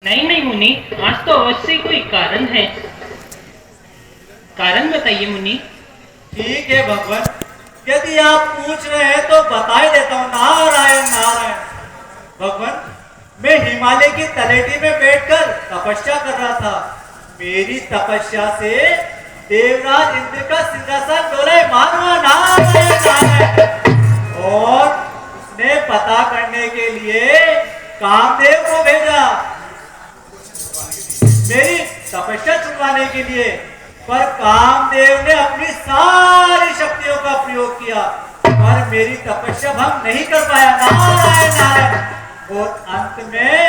नहीं नहीं मुनि, आज तो अवश्य कोई कारण है। कारण बताइए मुनि। ठीक है भगवान, यदि आप पूछ रहे हैं तो बता ही देता हूँ। नारायण नारायण। भगवान, मैं हिमालय की तलेटी में बैठकर तपस्या कर रहा था। मेरी तपस्या से देवराज इंद्र का सिंहासन डोले मानो। नारायण नारायण। और उसने पता करने के लिए कामदेव को भेजा, मेरी तपस्या छुड़वाने के लिए। पर कामदेव ने अपनी सारी शक्तियों का प्रयोग किया, पर मेरी तपस्या भंग नहीं कर पाया। नारायण नारायण। और अंत में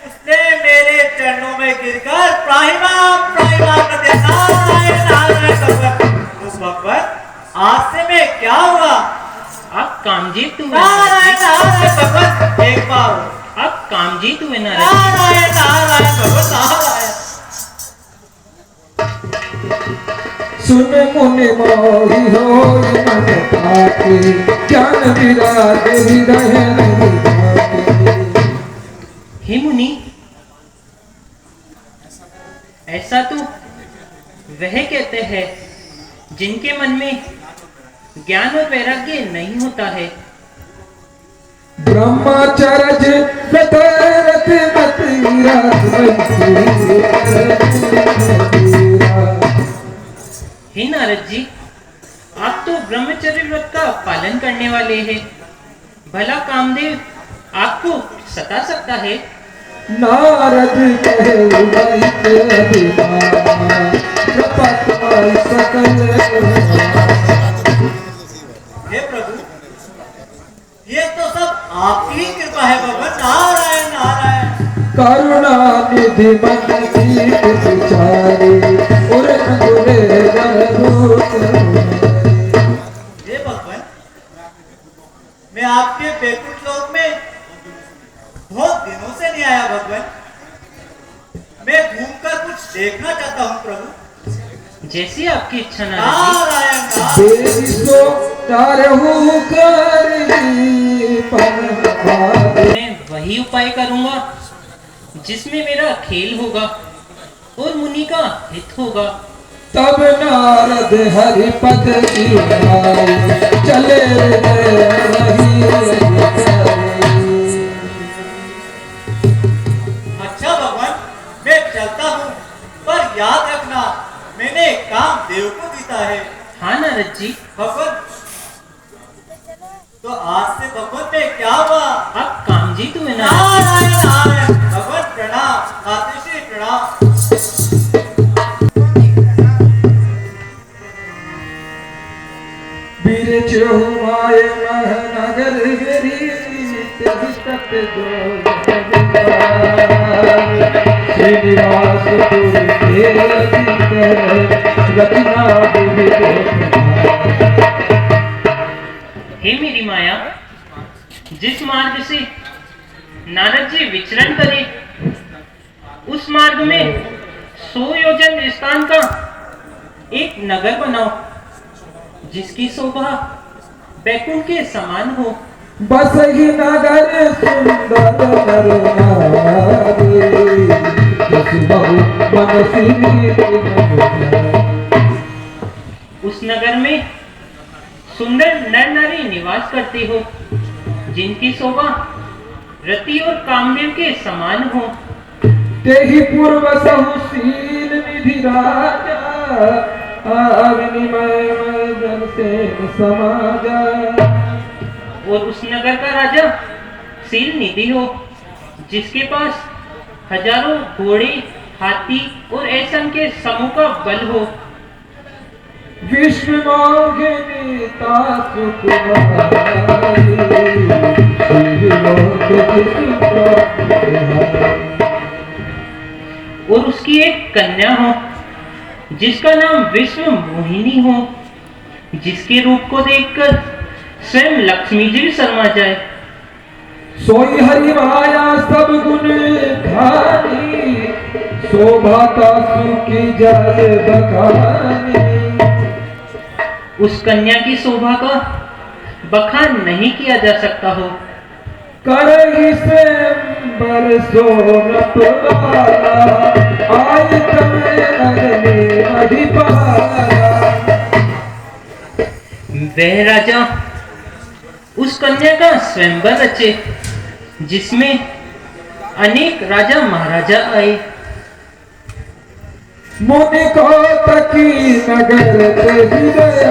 उसने मेरे चरणों में गिरकर प्राहिमाम प्राहिमाम कर दिया। नारायण नारायण। भगवान, उस भगवान, आज से मैं क्या हुआ? आप कामजीत हुए। नारायण नारायण। भगवान, एक बार आप कामजीत हुए। नारायण नारायण। भगवान नारायण। सुन मुनि मोहि होई मन पाके, ज्ञान विराग हृदय नहीं भाके। हे मुनि, ऐसा तो वह कहते हैं जिनके मन में ज्ञान और वैराग्य नहीं होता है। ब्रह्मचर्य व्रत हे नारद जी, आप तो ब्रह्मचर्य व्रत का पालन करने वाले हैं। भला कामदेव आपको सता सकता है? नारद कहे सकल। हे प्रभु, ये तो सब आपकी ही कृपा है भगवान। नारायण नारायण। करुणा निधि मन की विचारे और हे भगवान, मैं आपके बैकुंठ लोक में बहुत दिनों से नहीं आया भगवान। मैं घूमकर कुछ देखना चाहता हूँ प्रभु। जैसी आपकी इच्छा नारद नारायण जी। मैं वही उपाय करूंगा जिसमें मेरा खेल होगा और मुनि का हित होगा। तब नारद हरिपद की चले रही। अच्छा भगवान, मैं चलता हूँ, पर याद रखना मैंने कामदेव को जीता है। हाँ नारद जी। भगवान, तो आज से भगवान में क्या हुआ? आप कामजीत हुए नारायण नारायण। भगवान प्रणाम। आतिशी प्रणाम। बीरज हुमाय महनगर गिरी तक श्रीनिवास हे मेरी माया, जिस मार्ग से नारद जी विचरण करे उस मार्ग में 100 योजन स्थान का एक नगर बनाओ जिसकी शोभा बैकुंठ के समान हो। बस ही नगर सुंदर उस नगर में सुंदर नर नारी निवास करते हो जिनकी शोभा रति और कामदेव के समान हो। तेहि पूर्व सहुशील निधि राजा विनिमय जन से समाजा। और उस नगर का राजा शील निधि हो जिसके पास हजारों घोड़े, हाथी और ऐसन के समूह का बल हो। विश्व मोहिनीता और उसकी एक कन्या हो जिसका नाम विश्व मोहिनी हो, जिसके रूप को देखकर स्वयं लक्ष्मी जी भी शर्मा जाए। सोई हरि माया सब गुण खानी, शोभाता सुखी जय बखानी। उस कन्या की शोभा का बखान नहीं किया जा सकता हो। करहि स्वयंवर सोनपवार, वह राजा उस कन्या का स्वयंवर रचे जिसमें अनेक राजा महाराजा आए। मुनि को तकी नगर ते हृदय